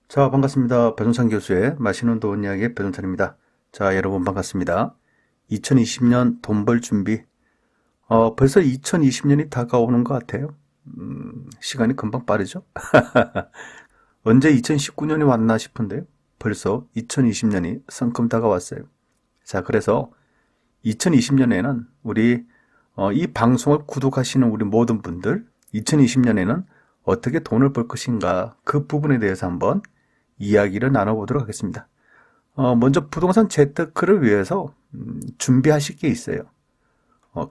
자, 반갑습니다. 배동찬 교수의 맛있는 돈 이야기의 배동찬입니다. 자, 여러분 반갑습니다. 2020년 돈 벌 준비. 벌써 2020년이 다가오는 것 같아요. 시간이 금방 빠르죠? 언제 2019년이 왔나 싶은데요. 벌써 2020년이 성큼 다가왔어요. 자, 그래서 2020년에는 우리 이 방송을 구독하시는 우리 모든 분들 2020년에는 어떻게 돈을 벌 것인가 그 부분에 대해서 한번 이야기를 나눠보도록 하겠습니다. 먼저 부동산 재테크를 위해서 준비하실 게 있어요.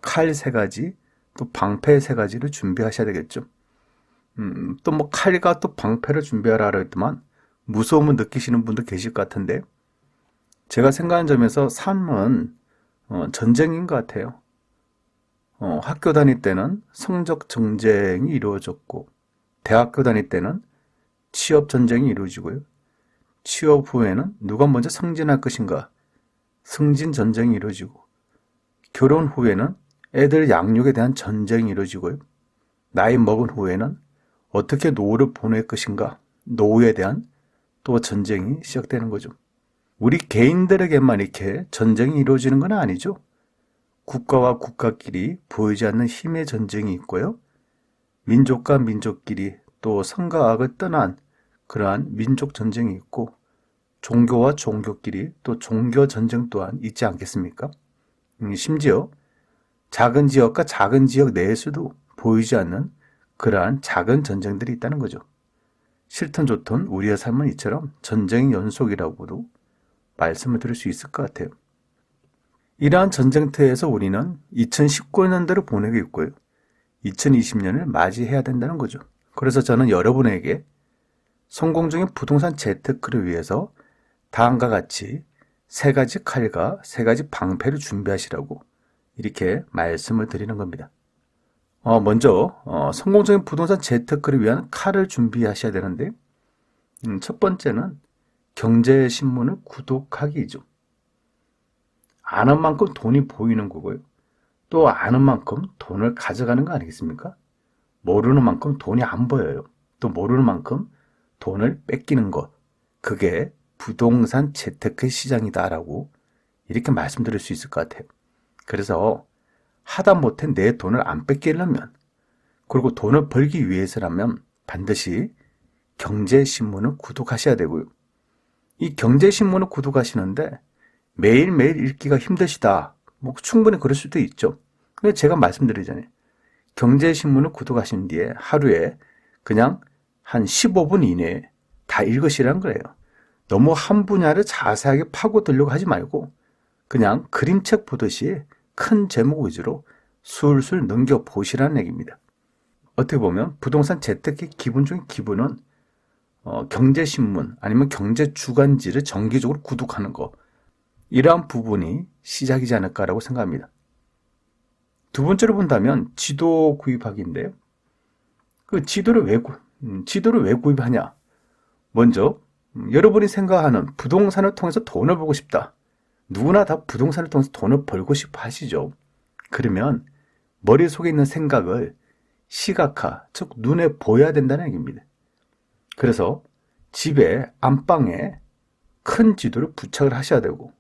칼 세 가지, 또 방패 세 가지를 준비하셔야 되겠죠. 또 뭐 칼과 또 방패를 준비하라 했더만 무서움을 느끼시는 분도 계실 것 같은데 제가 생각하는 점에서 삶은 전쟁인 것 같아요. 학교 다닐 때는 성적 전쟁이 이루어졌고 대학교 다닐 때는 취업 전쟁이 이루어지고요. 취업 후에는 누가 먼저 승진할 것인가 승진 전쟁이 이루어지고 결혼 후에는 애들 양육에 대한 전쟁이 이루어지고요. 나이 먹은 후에는 어떻게 노후를 보낼 것인가 노후에 대한 또 전쟁이 시작되는 거죠. 우리 개인들에게만 이렇게 전쟁이 이루어지는 건 아니죠. 국가와 국가끼리 보이지 않는 힘의 전쟁이 있고요. 민족과 민족끼리 또 선과 악을 떠난 그러한 민족 전쟁이 있고 종교와 종교끼리 또 종교 전쟁 또한 있지 않겠습니까? 심지어 작은 지역과 작은 지역 내에서도 보이지 않는 그러한 작은 전쟁들이 있다는 거죠. 싫든 좋든 우리의 삶은 이처럼 전쟁의 연속이라고도 말씀을 드릴 수 있을 것 같아요. 이러한 전쟁터에서 우리는 2019년도를 보내고 있고요. 2020년을 맞이해야 된다는 거죠. 그래서 저는 여러분에게 성공적인 부동산 재테크를 위해서 다음과 같이 세 가지 칼과 세 가지 방패를 준비하시라고 이렇게 말씀을 드리는 겁니다. 먼저 성공적인 부동산 재테크를 위한 칼을 준비하셔야 되는데 첫 번째는 경제신문을 구독하기죠. 아는 만큼 돈이 보이는 거고요. 또 아는 만큼 돈을 가져가는 거 아니겠습니까? 모르는 만큼 돈이 안 보여요. 또 모르는 만큼 돈을 뺏기는 것. 그게 부동산 재테크 시장이다라고 이렇게 말씀드릴 수 있을 것 같아요. 그래서 하다못해 내 돈을 안 뺏기려면 그리고 돈을 벌기 위해서라면 반드시 경제신문을 구독하셔야 되고요. 이 경제신문을 구독하시는데 매일매일 읽기가 힘드시다. 뭐 충분히 그럴 수도 있죠. 근데 제가 말씀드리잖아요. 경제신문을 구독하신 뒤에 하루에 그냥 한 15분 이내에 다 읽으시라는 거예요. 너무 한 분야를 자세하게 파고들려고 하지 말고 그냥 그림책 보듯이 큰 제목 위주로 술술 넘겨보시라는 얘기입니다. 어떻게 보면 부동산 재테크의 기본적인 기본은 경제신문 아니면 경제주간지를 정기적으로 구독하는 거 이러한 부분이 시작이지 않을까라고 생각합니다. 두 번째로 본다면 지도 구입하기인데요. 그 지도를 왜 구입하냐? 먼저 여러분이 생각하는 부동산을 통해서 돈을 벌고 싶다. 누구나 다 부동산을 통해서 돈을 벌고 싶어 하시죠. 그러면 머릿속에 있는 생각을 시각화, 즉 눈에 보여야 된다는 얘기입니다. 그래서 집에 안방에 큰 지도를 부착을 하셔야 되고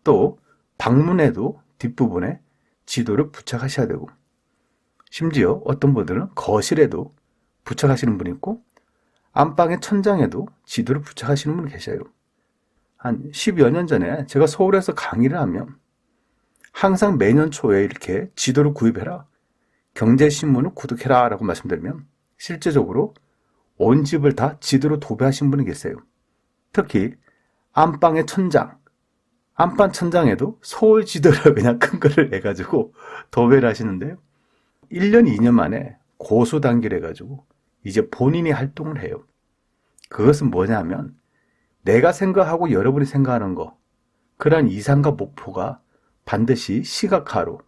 또 방문에도 뒷부분에 지도를 부착하셔야 되고 심지어 어떤 분들은 거실에도 부착하시는 분이 있고 안방의 천장에도 지도를 부착하시는 분이 계셔요. 한 10여 년 전에 제가 서울에서 강의를 하면 항상 매년 초에 이렇게 지도를 구입해라. 경제신문을 구독해라 라고 말씀드리면 실제적으로 온 집을 다 지도로 도배하신 분이 계세요. 특히 안방의 천장, 안방 천장에도 서울 지도를 그냥 큰 거를 내가지고 도배를 하시는데요. 1년, 2년 만에 고수 단계를 해가지고 이제 본인이 활동을 해요. 그것은 뭐냐면 내가 생각하고 여러분이 생각하는 거 그러한 이상과 목표가 반드시 시각화로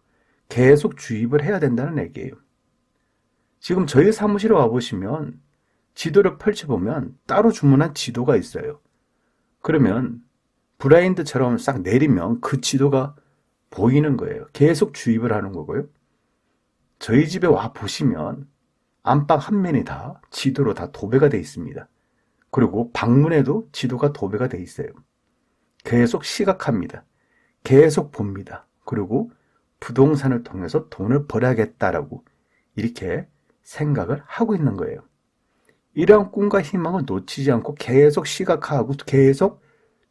계속 주입을 해야 된다는 얘기예요. 지금 저희 사무실에 와보시면 지도를 펼쳐보면 따로 주문한 지도가 있어요. 그러면 브라인드처럼 싹 내리면 그 지도가 보이는 거예요. 계속 주입을 하는 거고요. 저희 집에 와 보시면 안방 한 면이 다 지도로 다 도배가 되어 있습니다. 그리고 방문에도 지도가 도배가 돼 있어요. 계속 시각합니다. 계속 봅니다. 그리고 부동산을 통해서 돈을 벌어야겠다라고 이렇게 생각을 하고 있는 거예요. 이러한 꿈과 희망을 놓치지 않고 계속 시각화하고 계속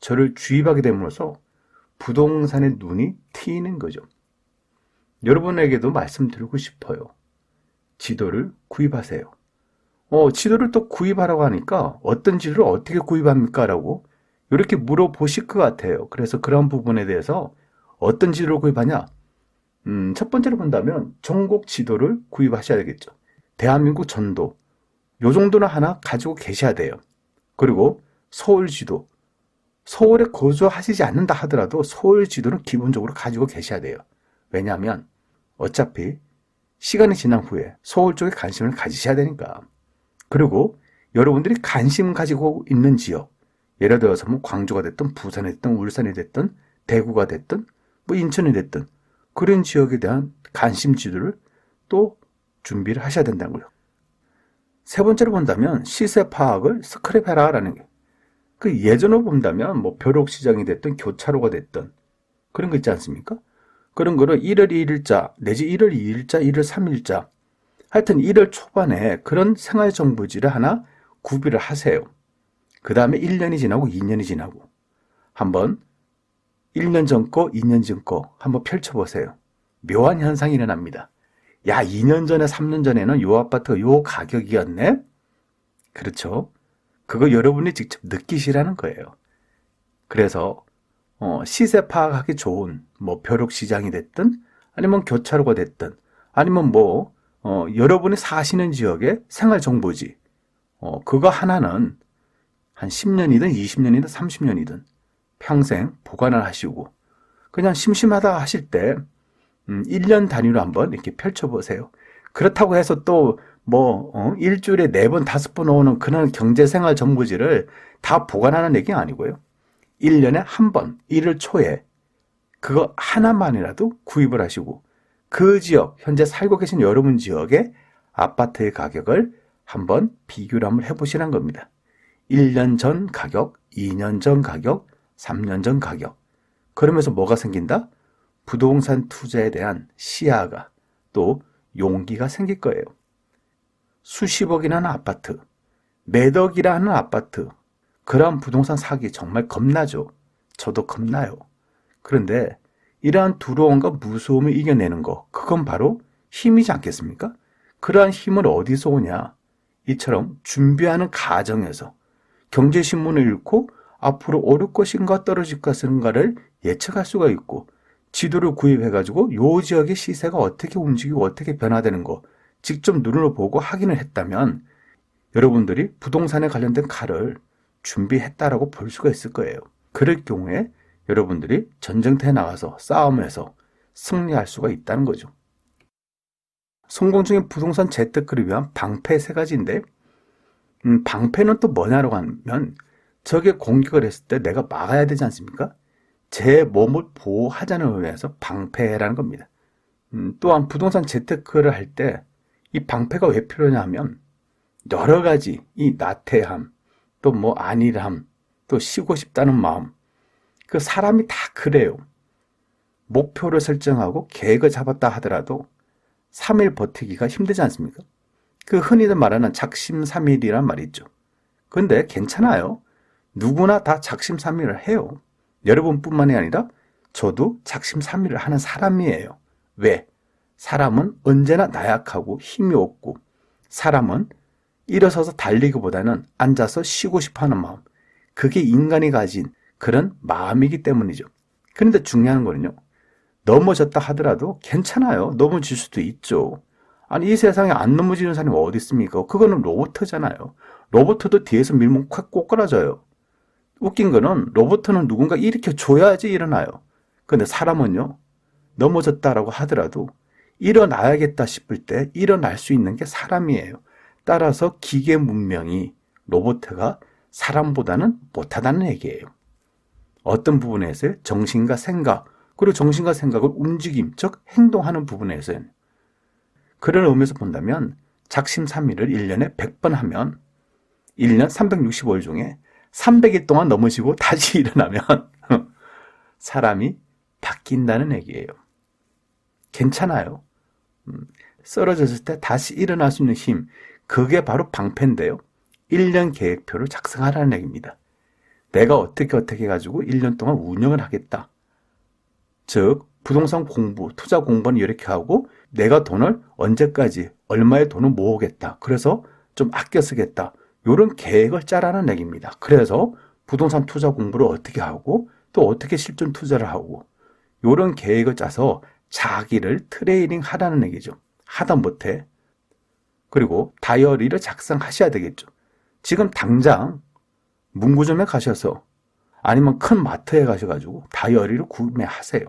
저를 주입하게 됨으로써 부동산의 눈이 트이는 거죠. 여러분에게도 말씀드리고 싶어요. 지도를 구입하세요. 지도를 또 구입하라고 하니까 어떤 지도를 어떻게 구입합니까? 라고 이렇게 물어보실 것 같아요. 그래서 그런 부분에 대해서 어떤 지도를 구입하냐? 첫 번째로 본다면 전국 지도를 구입하셔야 되겠죠. 대한민국 전도. 요 정도는 하나 가지고 계셔야 돼요. 그리고 서울 지도. 서울에 거주하시지 않는다 하더라도 서울 지도는 기본적으로 가지고 계셔야 돼요. 왜냐하면 어차피 시간이 지난 후에 서울 쪽에 관심을 가지셔야 되니까. 그리고 여러분들이 관심 가지고 있는 지역, 예를 들어서 뭐 광주가 됐든 부산이 됐든 울산이 됐든 대구가 됐든 뭐 인천이 됐든 그런 지역에 대한 관심 지도를 또 준비를 하셔야 된다는 거예요. 세 번째로 본다면 시세 파악을 스크랩해라라는 게. 그 예전으로 본다면 뭐 벼룩시장이 됐든 교차로가 됐든 그런 거 있지 않습니까? 그런 거를 1월 1일자 내지 1월 2일자, 1월 3일자 하여튼 1월 초반에 그런 생활정보지를 하나 구비를 하세요. 그 다음에 1년이 지나고 2년이 지나고 한번 1년 전 거, 2년 전 거 한번 펼쳐보세요. 묘한 현상이 일어납니다. 야, 2년 전에 3년 전에는 요 아파트가 요 가격이었네? 그렇죠? 그거 여러분이 직접 느끼시라는 거예요. 그래서 시세 파악하기 좋은 뭐 벼룩시장이 됐든 아니면 교차로가 됐든 아니면 뭐 여러분이 사시는 지역의 생활정보지 그거 하나는 한 10년이든 20년이든 30년이든 평생 보관을 하시고 그냥 심심하다 하실 때 1년 단위로 한번 이렇게 펼쳐보세요. 그렇다고 해서 또 일주일에 4번, 5번 오는 그런 경제생활 정보지를 다 보관하는 얘기가 아니고요. 1년에 한 번, 1월 초에 그거 하나만이라도 구입을 하시고 그 지역, 현재 살고 계신 여러분 지역의 아파트의 가격을 한번 비교를 한번 해보시는 겁니다. 1년 전 가격, 2년 전 가격, 3년 전 가격. 그러면서 뭐가 생긴다? 부동산 투자에 대한 시야가 또 용기가 생길 거예요. 수십억이라는 아파트, 몇 억이라는 아파트, 그러한 부동산 사기 정말 겁나죠. 저도 겁나요. 그런데 이러한 두려움과 무서움을 이겨내는 거, 그건 바로 힘이지 않겠습니까? 그러한 힘을 어디서 오냐? 이처럼 준비하는 과정에서 경제신문을 읽고 앞으로 오를 것인가 떨어질 것인가를 예측할 수가 있고 지도를 구입해가지고 요 지역의 시세가 어떻게 움직이고 어떻게 변화되는 거 직접 눈으로 보고 확인을 했다면 여러분들이 부동산에 관련된 칼을 준비했다라고 볼 수가 있을 거예요. 그럴 경우에 여러분들이 전쟁터에 나가서 싸움에서 승리할 수가 있다는 거죠. 성공 중인 부동산 재테크를 위한 방패 3가지인데 방패는 또 뭐냐라고 하면 적의 공격을 했을 때 내가 막아야 되지 않습니까? 제 몸을 보호하자는 의미에서 방패라는 겁니다. 또한 부동산 재테크를 할 때 이 방패가 왜 필요하냐 하면 여러 가지 이 나태함, 또 뭐 안일함, 또 쉬고 싶다는 마음, 그 사람이 다 그래요. 목표를 설정하고 계획을 잡았다 하더라도 3일 버티기가 힘들지 않습니까? 그 흔히들 말하는 작심삼일이란 말이 있죠. 근데 괜찮아요. 누구나 다 작심삼일을 해요. 여러분뿐만이 아니라 저도 작심삼일을 하는 사람이에요. 왜? 사람은 언제나 나약하고 힘이 없고 사람은 일어서서 달리기보다는 앉아서 쉬고 싶어하는 마음, 그게 인간이 가진 그런 마음이기 때문이죠. 그런데 중요한 거는요, 넘어졌다 하더라도 괜찮아요. 넘어질 수도 있죠. 아니 이 세상에 안 넘어지는 사람이 어디 있습니까? 그거는 로봇잖아요. 로봇도 뒤에서 밀면 콱 꼬꾸라져요. 웃긴 거는 로봇은 누군가 일으켜줘야지 일어나요. 근데 사람은요, 넘어졌다라고 하더라도 일어나야겠다 싶을 때 일어날 수 있는 게 사람이에요. 따라서 기계 문명이 로봇가 사람보다는 못하다는 얘기예요. 어떤 부분에서의 정신과 생각, 그리고 정신과 생각을 움직임, 즉 행동하는 부분에서는 그런 의미에서 본다면 작심삼일을 1년에 100번 하면 1년 365일 중에 300일 동안 넘어지고 다시 일어나면 사람이 바뀐다는 얘기예요. 괜찮아요. 쓰러졌을 때 다시 일어날 수 있는 힘, 그게 바로 방패인데요. 1년 계획표를 작성하라는 얘기입니다. 내가 어떻게 해가지고 1년 동안 운영을 하겠다. 즉 부동산 공부, 투자 공부는 이렇게 하고 내가 돈을 언제까지 얼마의 돈을 모으겠다. 그래서 좀 아껴 쓰겠다. 이런 계획을 짜라는 얘기입니다. 그래서 부동산 투자 공부를 어떻게 하고 또 어떻게 실전 투자를 하고 이런 계획을 짜서 자기를 트레이닝 하라는 얘기죠. 하다 못해. 그리고 다이어리를 작성하셔야 되겠죠. 지금 당장 문구점에 가셔서 아니면 큰 마트에 가셔가지고 다이어리를 구매하세요.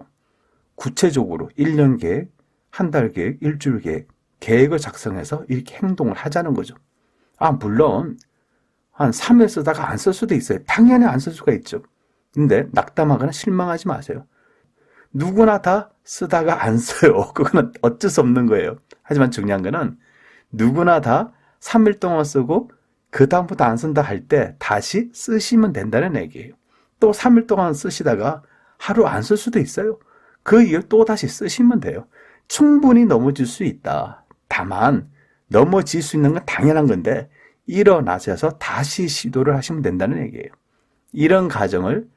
구체적으로 1년 계획, 한 달 계획, 일주일 계획, 계획을 작성해서 이렇게 행동을 하자는 거죠. 물론 한 3일 쓰다가 안 쓸 수도 있어요. 당연히 안 쓸 수가 있죠. 근데 낙담하거나 실망하지 마세요. 누구나 다 쓰다가 안 써요. 그거는 어쩔 수 없는 거예요. 하지만 중요한 거는 누구나 다 3일 동안 쓰고 그 다음부터 안 쓴다 할 때 다시 쓰시면 된다는 얘기예요. 또 3일 동안 쓰시다가 하루 안 쓸 수도 있어요. 그 이후 또 다시 쓰시면 돼요. 충분히 넘어질 수 있다. 다만 넘어질 수 있는 건 당연한 건데 일어나셔서 다시 시도를 하시면 된다는 얘기예요. 이런 과정을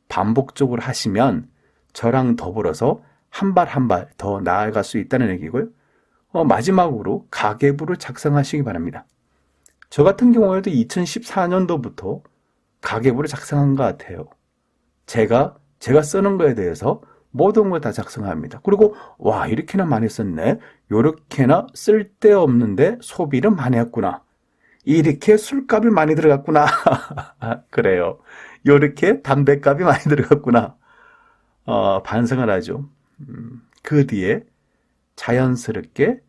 반복적으로 하시면 저랑 더불어서 한 발 한 발 더 나아갈 수 있다는 얘기고요. 마지막으로 가계부를 작성하시기 바랍니다. 저 같은 경우에도 2014년도부터 가계부를 작성한 것 같아요. 제가 쓰는 거에 대해서 모든 걸 다 작성합니다. 그리고 이렇게나 많이 썼네. 이렇게나 쓸데없는데 소비를 많이 했구나. 이렇게 술값이 많이 들어갔구나. 그래요. 이렇게 담배값이 많이 들어갔구나. 반성을 하죠. 그 뒤에 자연스럽게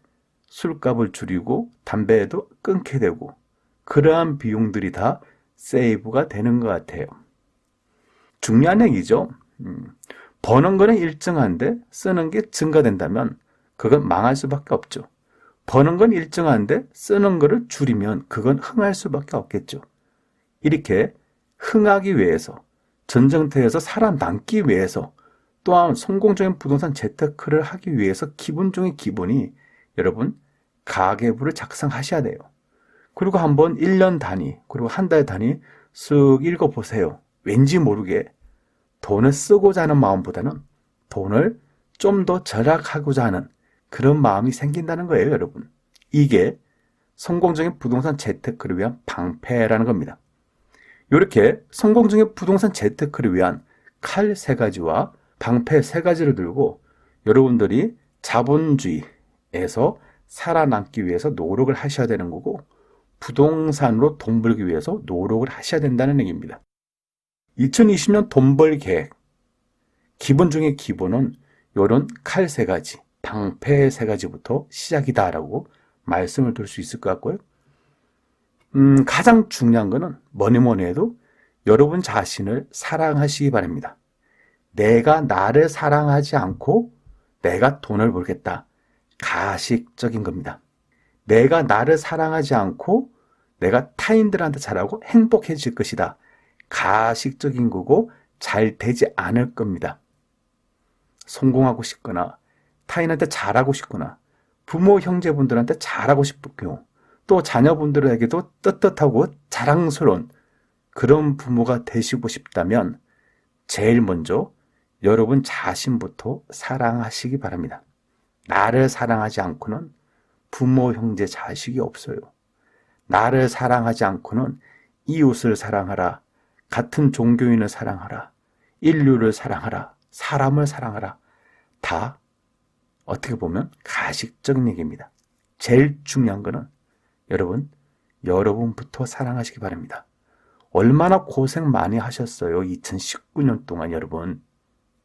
술값을 줄이고 담배도 끊게 되고 그러한 비용들이 다 세이브가 되는 것 같아요. 중요한 얘기죠. 버는 거는 일정한데 쓰는 게 증가된다면 그건 망할 수밖에 없죠. 버는 건 일정한데 쓰는 거를 줄이면 그건 흥할 수밖에 없겠죠. 이렇게 흥하기 위해서 전쟁터에서 살아남기 위해서 또한 성공적인 부동산 재테크를 하기 위해서 기본 중의 기본이 여러분 가계부를 작성하셔야 돼요. 그리고 한번 1년 단위 그리고 한 달 단위 쓱 읽어보세요. 왠지 모르게 돈을 쓰고자 하는 마음보다는 돈을 좀 더 절약하고자 하는 그런 마음이 생긴다는 거예요, 여러분. 이게 성공적인 부동산 재테크를 위한 방패라는 겁니다. 이렇게 성공적인 부동산 재테크를 위한 칼 3가지와 방패 3가지를 들고 여러분들이 자본주의에서 살아남기 위해서 노력을 하셔야 되는 거고 부동산으로 돈 벌기 위해서 노력을 하셔야 된다는 얘기입니다. 2020년 돈 벌 계획 기본 중에 기본은 이런 칼 3가지, 방패 3가지부터 시작이다라고 말씀을 드릴 수 있을 것 같고요. 가장 중요한 거는 뭐니 해도 여러분 자신을 사랑하시기 바랍니다. 내가 나를 사랑하지 않고 내가 돈을 벌겠다. 가식적인 겁니다. 내가 나를 사랑하지 않고 내가 타인들한테 잘하고 행복해질 것이다. 가식적인 거고 잘 되지 않을 겁니다. 성공하고 싶거나 타인한테 잘하고 싶거나 부모 형제분들한테 잘하고 싶고 또 자녀분들에게도 떳떳하고 자랑스러운 그런 부모가 되시고 싶다면 제일 먼저 여러분 자신부터 사랑하시기 바랍니다. 나를 사랑하지 않고는 부모, 형제, 자식이 없어요. 나를 사랑하지 않고는 이웃을 사랑하라, 같은 종교인을 사랑하라, 인류를 사랑하라, 사람을 사랑하라. 다 어떻게 보면 가식적인 얘기입니다. 제일 중요한 거는 여러분부터 사랑하시기 바랍니다. 얼마나 고생 많이 하셨어요. 2019년 동안 여러분.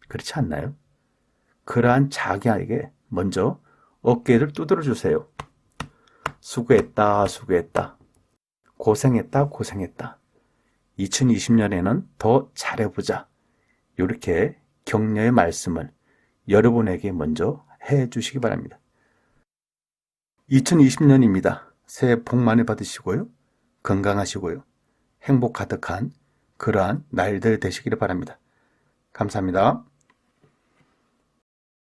그렇지 않나요? 그러한 자기에게 먼저 어깨를 두드려 주세요. 수고했다, 수고했다. 고생했다, 고생했다. 2020년에는 더 잘해보자. 이렇게 격려의 말씀을 여러분에게 먼저 해 주시기 바랍니다. 2020년입니다. 새해 복 많이 받으시고요. 건강하시고요. 행복 가득한 그러한 날들 되시기를 바랍니다. 감사합니다.